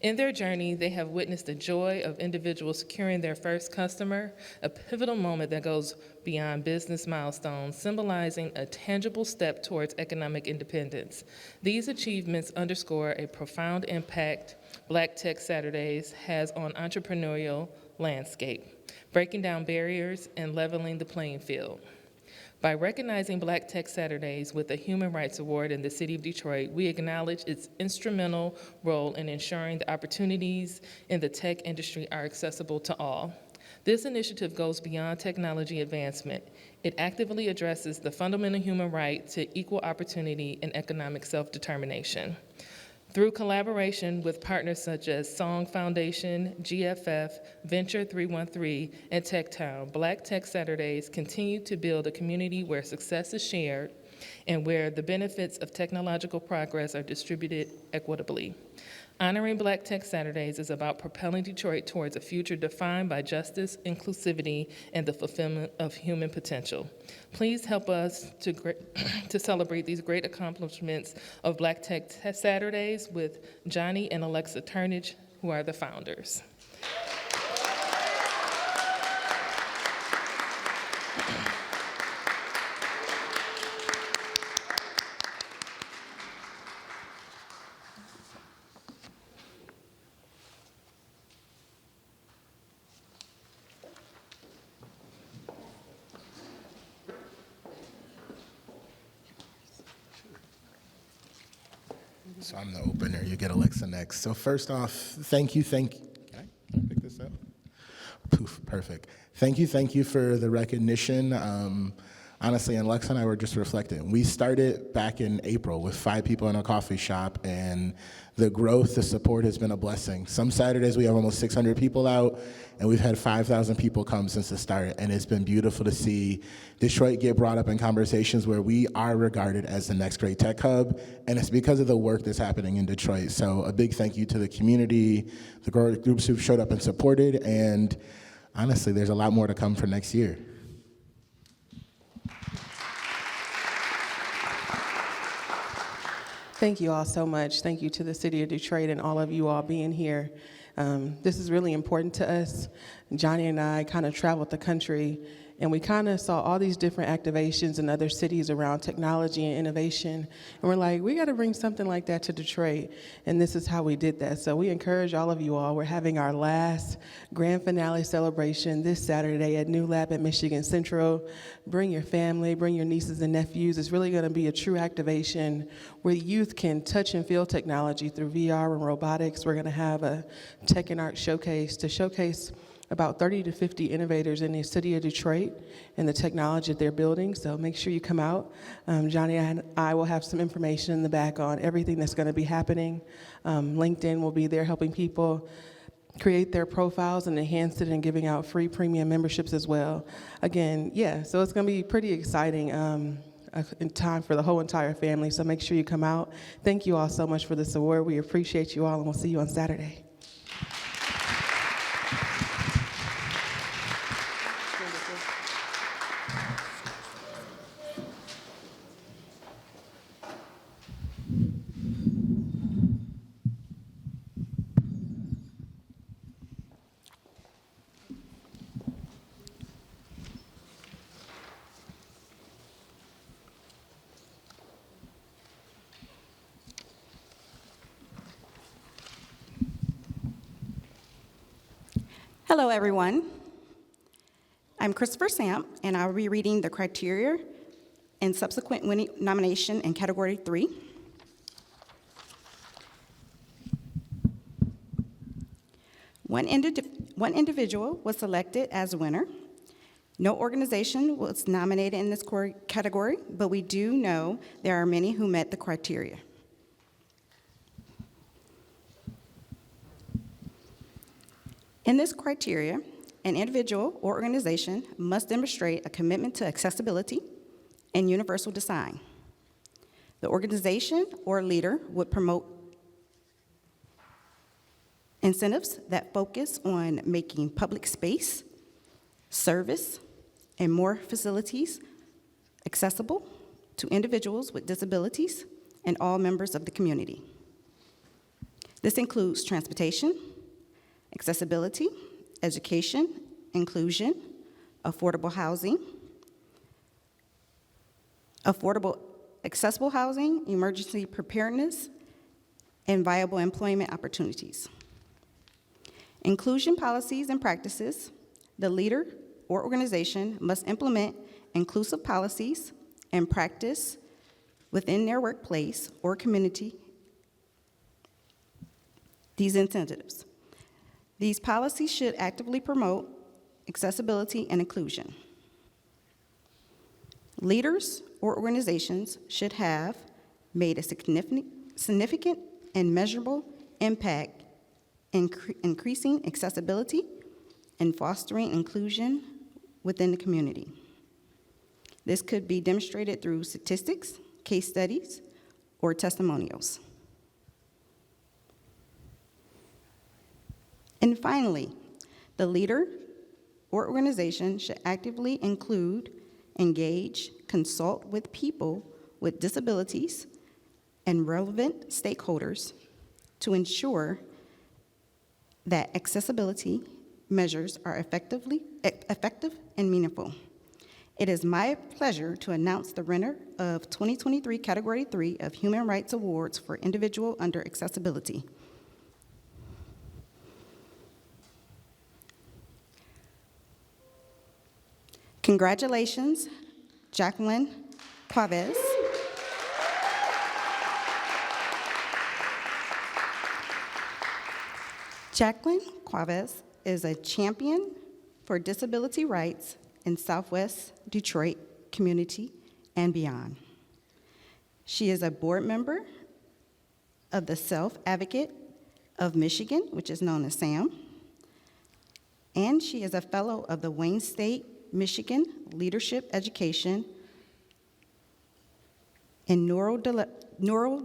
In their journey, they have witnessed the joy of individuals securing their first customer, a pivotal moment that goes beyond business milestones, symbolizing a tangible step towards economic independence. These achievements underscore a profound impact Black Tech Saturdays has on entrepreneurial landscape, breaking down barriers and leveling the playing field. By recognizing Black Tech Saturdays with a Human Rights Award in the City of Detroit, we acknowledge its instrumental role in ensuring the opportunities in the tech industry are accessible to all. This initiative goes beyond technology advancement. It actively addresses the fundamental human right to equal opportunity and economic self-determination. Through collaboration with partners such as Song Foundation, GFF, Venture 313, and TechTown, Black Tech Saturdays continue to build a community where success is shared and where the benefits of technological progress are distributed equitably. Honoring Black Tech Saturdays is about propelling Detroit towards a future defined by justice, inclusivity, and the fulfillment of human potential. Please help us to celebrate these great accomplishments of Black Tech Saturdays with Johnny and Alexa Turnage, who are the founders. So I'm the opener, you get Alexa next. So first off, thank you. Can I pick this up? Poof, perfect. Thank you for the recognition. Honestly, and Alexa and I were just reflecting. We started back in April with 5 people in a coffee shop, and the growth, the support has been a blessing. Some Saturdays we have almost 600 people out, and we've had 5,000 people come since the start, and it's been beautiful to see Detroit get brought up in conversations where we are regarded as the next great tech hub, and it's because of the work that's happening in Detroit. So a big thank you to the community, the groups who've showed up and supported, and honestly, there's a lot more to come for next year. Thank you all so much. Thank you to the City of Detroit and all of you all being here. This is really important to us. Johnny and I kind of traveled the country, and we kind of saw all these different activations in other cities around technology and innovation. And we're like, we got to bring something like that to Detroit. And this is how we did that. So we encourage all of you all. We're having our last grand finale celebration this Saturday at New Lab at Michigan Central. Bring your family, bring your nieces and nephews. It's really going to be a true activation where youth can touch and feel technology through VR and robotics. We're going to have a Tech and Art showcase to showcase about 30 to 50 innovators in the city of Detroit and the technology that they're building, so make sure you come out. Johnny and I will have some information in the back on everything that's gonna be happening. LinkedIn will be there helping people create their profiles and enhance it and giving out free premium memberships as well. Again, yeah, so it's gonna be pretty exciting in time for the whole entire family, so make sure you come out. Thank you all so much for this award. We appreciate you all, and we'll see you on Saturday. Hello, everyone. I'm Christopher Samp, and I'll be reading the criteria and subsequent winning nomination in Category 3. One individual was selected as winner. No organization was nominated in this category, but we do know there are many who met the criteria. In this criteria, an individual or organization must demonstrate a commitment to accessibility and universal design. The organization or leader would promote incentives that focus on making public space, service, and more facilities accessible to individuals with disabilities and all members of the community. This includes transportation, accessibility, education, inclusion, affordable housing, accessible housing, emergency preparedness, and viable employment opportunities. Inclusion policies and practices. The leader or organization must implement inclusive policies and practice within their workplace or community these incentives. These policies should actively promote accessibility and inclusion. Leaders or organizations should have made a significant and measurable impact in increasing accessibility and fostering inclusion within the community. This could be demonstrated through statistics, case studies, or testimonials. And finally, the leader or organization should actively include, engage, consult with people with disabilities and relevant stakeholders to ensure that accessibility measures are effective and meaningful. It is my pleasure to announce the winner of 2023 Category 3 of Human Rights Awards for Individual Under Accessibility. Congratulations, Jacqueline Chavez. Jacqueline Chavez is a champion for disability rights in Southwest Detroit community and beyond. She is a board member of the Self-Advocate of Michigan, which is known as SAM, and she is a fellow of the Wayne State, Michigan Leadership Education and Neural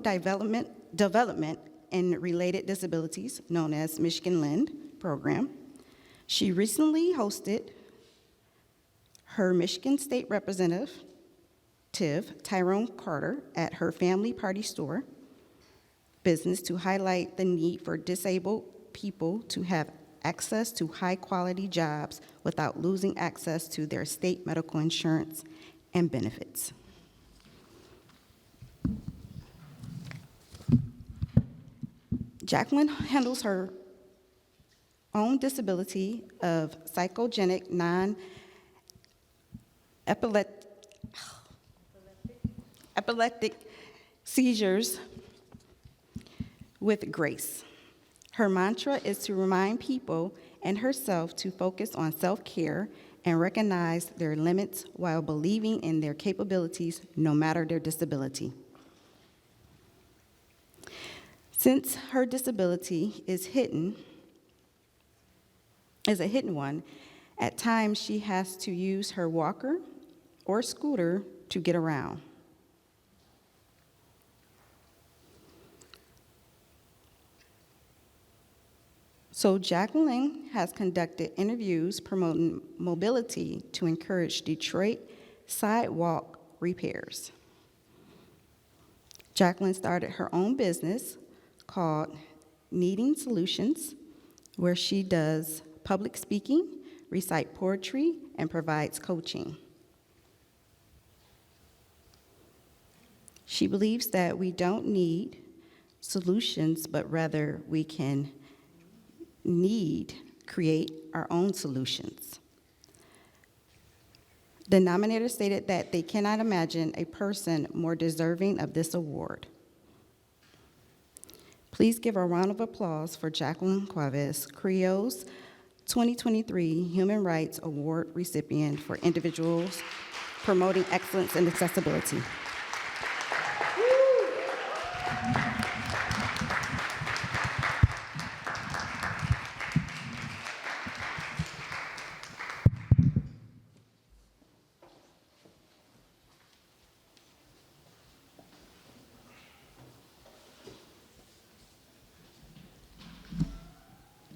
Development and Related Disabilities, known as Michigan LEND program. She recently hosted her Michigan State Representative, Tyrone Carter, at her family party store business to highlight the need for disabled people to have access to high-quality jobs without losing access to their state medical insurance and benefits. Jacqueline handles her own disability of psychogenic non-epileptic seizures with grace. Her mantra is to remind people and herself to focus on self-care and recognize their limits while believing in their capabilities no matter their disability. Since her disability is a hidden one, at times she has to use her walker or scooter to get around. So Jacqueline has conducted interviews promoting mobility to encourage Detroit sidewalk repairs. Jacqueline started her own business called Needing Solutions, where she does public speaking, recite poetry, and provides coaching. She believes that we don't need solutions, but rather we can create our own solutions. The nominator stated that they cannot imagine a person more deserving of this award. Please give a round of applause for Jacqueline Chavez, CRIO's 2023 Human Rights Award recipient for individuals promoting excellence and accessibility.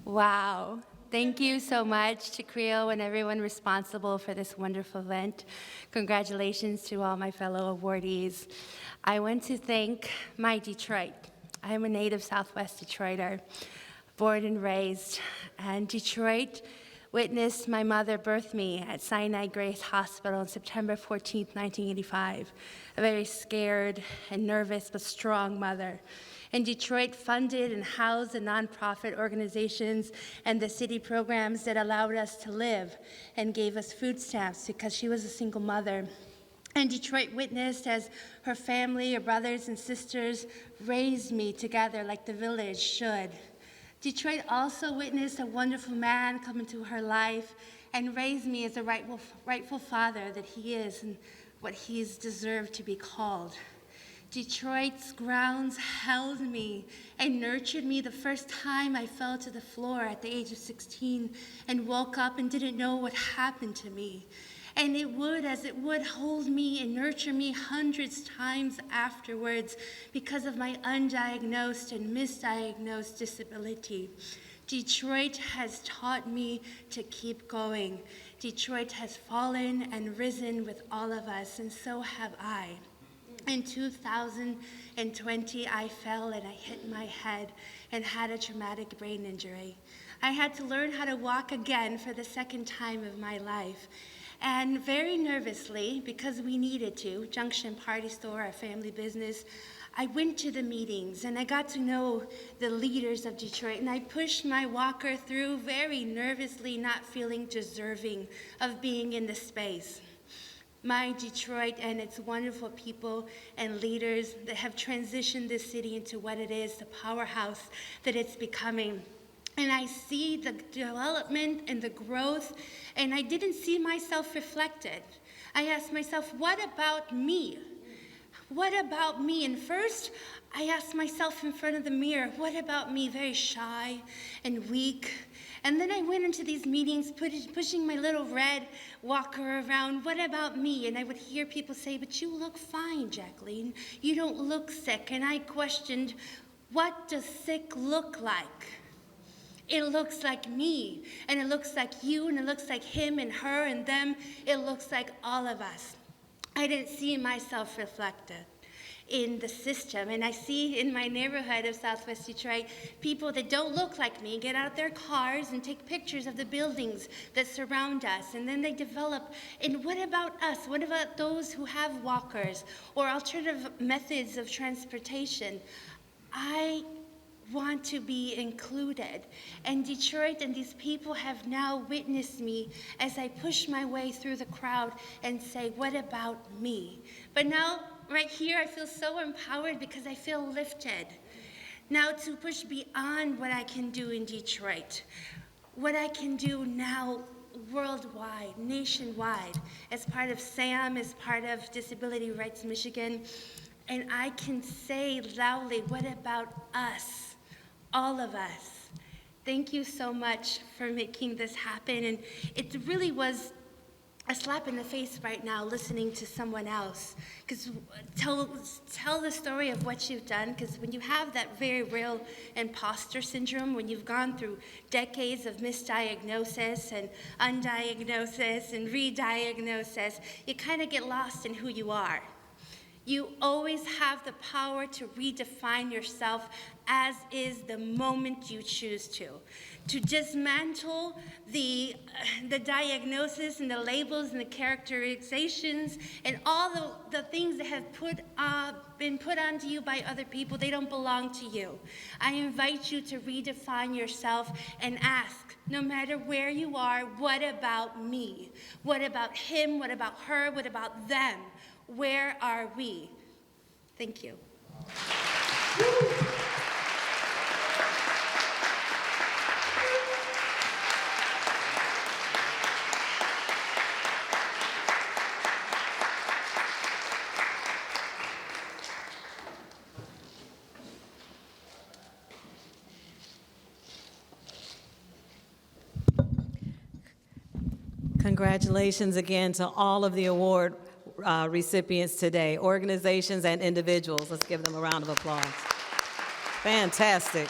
Wow. Thank you so much to CRIO and everyone responsible for this wonderful event. Congratulations to all my fellow awardees. I want to thank my Detroit. I am a native Southwest Detroiter, born and raised. And Detroit witnessed my mother birth me at Sinai Grace Hospital on September 14th, 1985. A very scared and nervous but strong mother. And Detroit funded and housed the nonprofit organizations and the city programs that allowed us to live and gave us food stamps because she was a single mother. And Detroit witnessed as her family, her brothers and sisters, raised me together like the village should. Detroit also witnessed a wonderful man come into her life and raise me as a rightful father that he is and what he's deserved to be called. Detroit's grounds held me and nurtured me the first time I fell to the floor at the age of 16 and woke up and didn't know what happened to me. And it would, as it would, hold me and nurture me hundreds times afterwards because of my undiagnosed and misdiagnosed disability. Detroit has taught me to keep going. Detroit has fallen and risen with all of us, and so have I. In 2020, I fell and I hit my head and had a traumatic brain injury. I had to learn how to walk again for the second time of my life. And very nervously, because we needed to, Junction Party Store, our family business, I went to the meetings and I got to know the leaders of Detroit, and I pushed my walker through very nervously, not feeling deserving of being in the space. My Detroit and its wonderful people and leaders that have transitioned this city into what it is, the powerhouse that it's becoming. And I see the development and the growth, and I didn't see myself reflected. I asked myself, what about me? What about me? And first, I asked myself in front of the mirror, what about me? Very shy and weak. And then I went into these meetings pushing my little red walker around, what about me? And I would hear people say, but you look fine, Jacqueline. You don't look sick. And I questioned, what does sick look like? It looks like me, and it looks like you, and it looks like him and her and them. It looks like all of us. I didn't see myself reflected in the system, and I see in my neighborhood of Southwest Detroit people that don't look like me get out their cars and take pictures of the buildings that surround us, and then they develop, and what about us? What about those who have walkers or alternative methods of transportation? I want to be included. And Detroit and these people have now witnessed me as I push my way through the crowd and say, what about me? But now, right here, I feel so empowered because I feel lifted. Now to push beyond what I can do in Detroit, what I can do now worldwide, nationwide, as part of SAM, as part of Disability Rights Michigan, and I can say loudly, what about us? All of us. Thank you so much for making this happen. And it really was a slap in the face right now listening to someone else. Because tell the story of what you've done, because when you have that very real imposter syndrome, when you've gone through decades of misdiagnosis and undiagnosis and re-diagnosis, you kind of get lost in who you are. You always have the power to redefine yourself as is the moment you choose to dismantle the diagnosis and the labels and the characterizations and all the things that have been put onto you by other people. They don't belong to you. I invite you to redefine yourself and ask, no matter where you are, what about me? What about him? What about her? What about them? Where are we? Thank you. Congratulations again to all of the award recipients today, organizations and individuals. Let's give them a round of applause. Fantastic.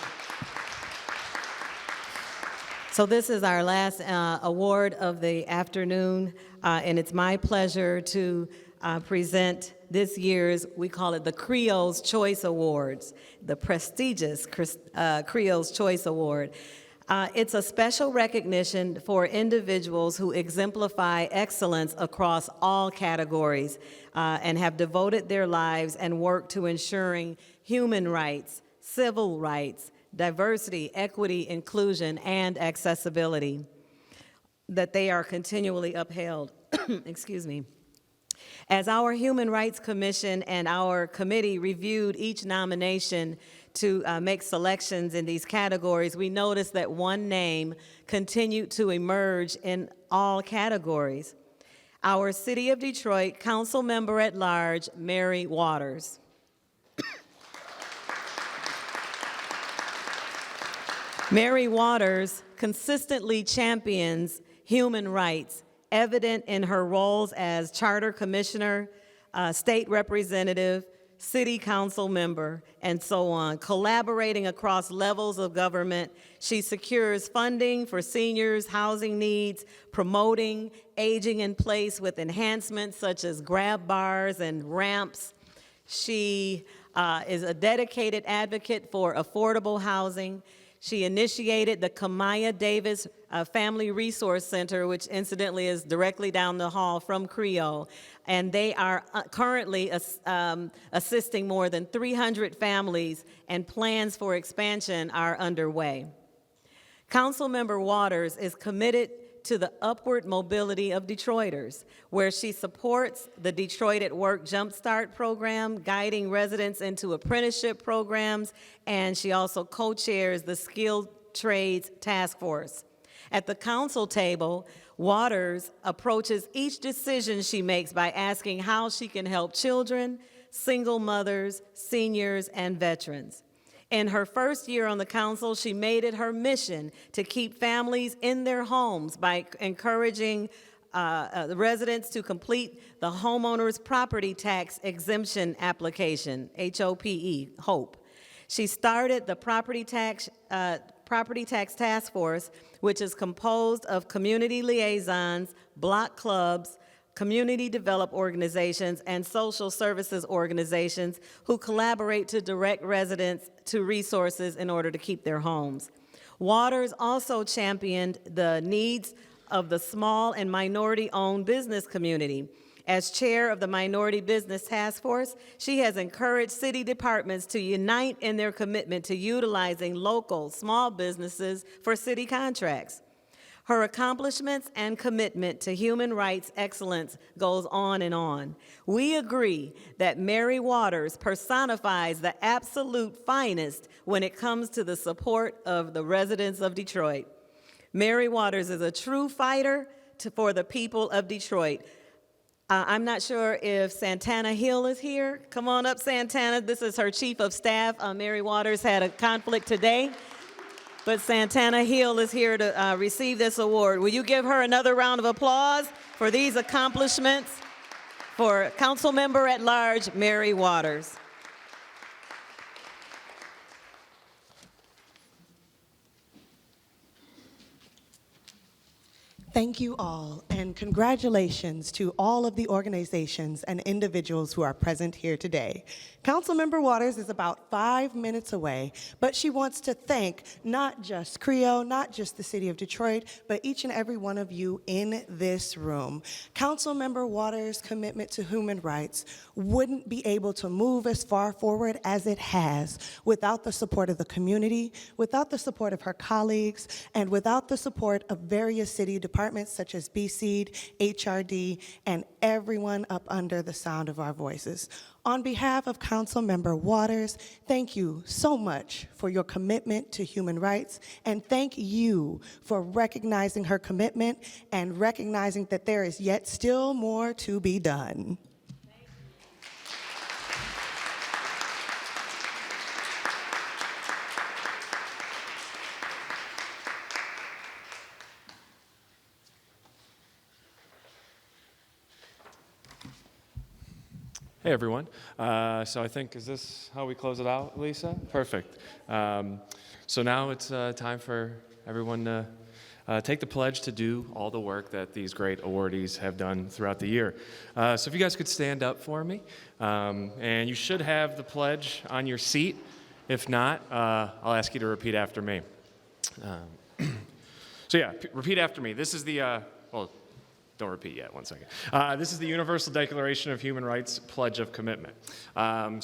So this is our last award of the afternoon, and it's my pleasure to present this year's, we call it the C.R.I.O's Choice Awards, the prestigious C.R.I.O's Choice Award. It's a special recognition for individuals who exemplify excellence across all categories and have devoted their lives and work to ensuring human rights, civil rights, diversity, equity, inclusion, and accessibility, that they are continually upheld. Excuse me. As our Human Rights Commission and our committee reviewed each nomination to make selections in these categories, we noticed that one name continued to emerge in all categories. Our City of Detroit Council Member at Large, Mary Waters. Mary Waters consistently champions human rights, evident in her roles as Charter Commissioner, State Representative, City Council member, and so on. Collaborating across levels of government, she secures funding for seniors' housing needs, promoting aging in place with enhancements such as grab bars and ramps. She is a dedicated advocate for affordable housing. She initiated the Kamaya Davis Family Resource Center, which incidentally is directly down the hall from C.R.I.O., and they are currently assisting more than 300 families, and plans for expansion are underway. Councilmember Waters is committed to the upward mobility of Detroiters, where she supports the Detroit at Work Jumpstart program, guiding residents into apprenticeship programs, and she also co-chairs the Skilled Trades Task Force. At the council table, Waters approaches each decision she makes by asking how she can help children, single mothers, seniors, and veterans. In her first year on the council, she made it her mission to keep families in their homes by encouraging the residents to complete the homeowner's property tax exemption application, HOPE. She started the Property Tax Task Force, which is composed of community liaisons, block clubs, community development organizations, and social services organizations who collaborate to direct residents to resources in order to keep their homes. Waters also championed the needs of the small and minority-owned business community. As chair of the Minority Business Task Force, she has encouraged city departments to unite in their commitment to utilizing local small businesses for city contracts. Her accomplishments and commitment to human rights excellence goes on and on. We agree that Mary Waters personifies the absolute finest when it comes to the support of the residents of Detroit. Mary Waters is a true fighter for the people of Detroit. I'm not sure if Santana Hill is here. Come on up, Santana. This is her chief of staff. Mary Waters had a conflict today, but Santana Hill is here to receive this award. Will you give her another round of applause for these accomplishments for Council Member at Large, Mary Waters. Thank you all, and congratulations to all of the organizations and individuals who are present here today. Councilmember Waters is about 5 minutes away, but she wants to thank not just C.R.I.O., not just the City of Detroit, but each and every one of you in this room. Councilmember Waters' commitment to human rights wouldn't be able to move as far forward as it has without the support of the community, without the support of her colleagues, and without the support of various city departments such as BSEED, HRD, and everyone up under the sound of our voices. On behalf of Councilmember Waters, thank you so much for your commitment to human rights, and thank you for recognizing her commitment and recognizing that there is yet still more to be done. Hey everyone. So I think, is this how we close it out, Lisa? Perfect. So now it's time for everyone to take the pledge to do all the work that these great awardees have done throughout the year. So if you guys could stand up for me, and you should have the pledge on your seat. If not, I'll ask you to repeat after me. So yeah, repeat after me. This is the, well, don't repeat yet, one second. This is the Universal Declaration of Human Rights Pledge of Commitment.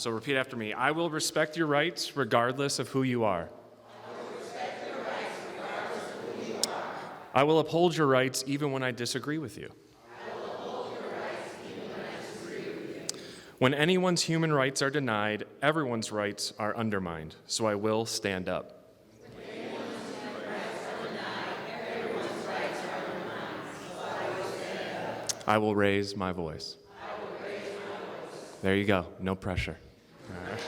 So repeat after me. I will respect your rights regardless of who you are. I will uphold your rights even when I disagree with you. When anyone's human rights are denied, everyone's rights are undermined, so I will stand up. I will raise my voice. There you go, no pressure. All right.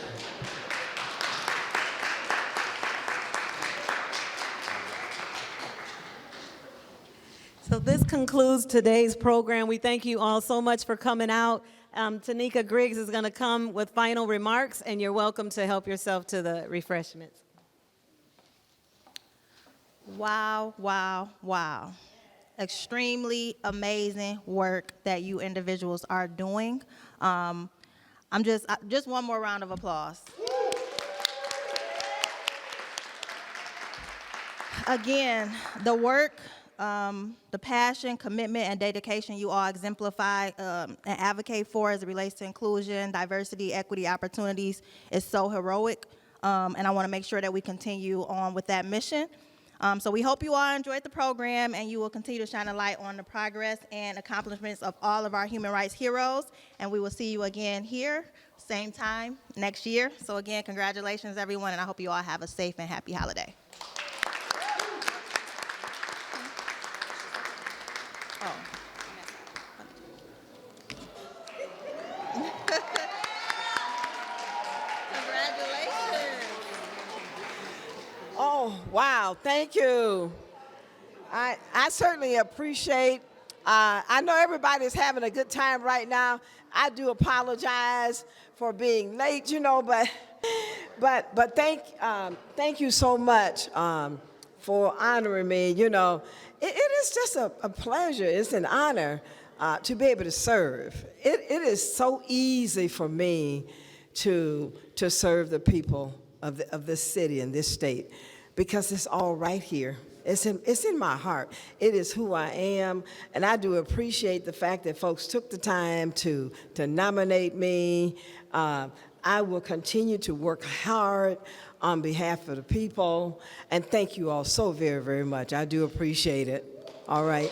So this concludes today's program. We thank you all so much for coming out. Tanika Griggs is going to come with final remarks, and you're welcome to help yourself to the refreshments. Wow, wow, wow. Extremely amazing work that you individuals are doing. Just one more round of applause. Again, the work, the passion, commitment, and dedication you all exemplify and advocate for as it relates to inclusion, diversity, equity, opportunities is so heroic. And I want to make sure that we continue on with that mission. So we hope you all enjoyed the program and you will continue to shine a light on the progress and accomplishments of all of our human rights heroes. And we will see you again here, same time next year. So again, congratulations everyone, and I hope you all have a safe and happy holiday. Oh, wow, thank you. I certainly appreciate, I know everybody's having a good time right now. I do apologize for being late, but thank you so much for honoring me. It is just a pleasure, it's an honor to be able to serve. It is so easy for me to serve the people of this city and this state, because it's all right here. It's in my heart. It is who I am, and I do appreciate the fact that folks took the time to nominate me. I will continue to work hard on behalf of the people, and thank you all so very, very much. I do appreciate it. All right.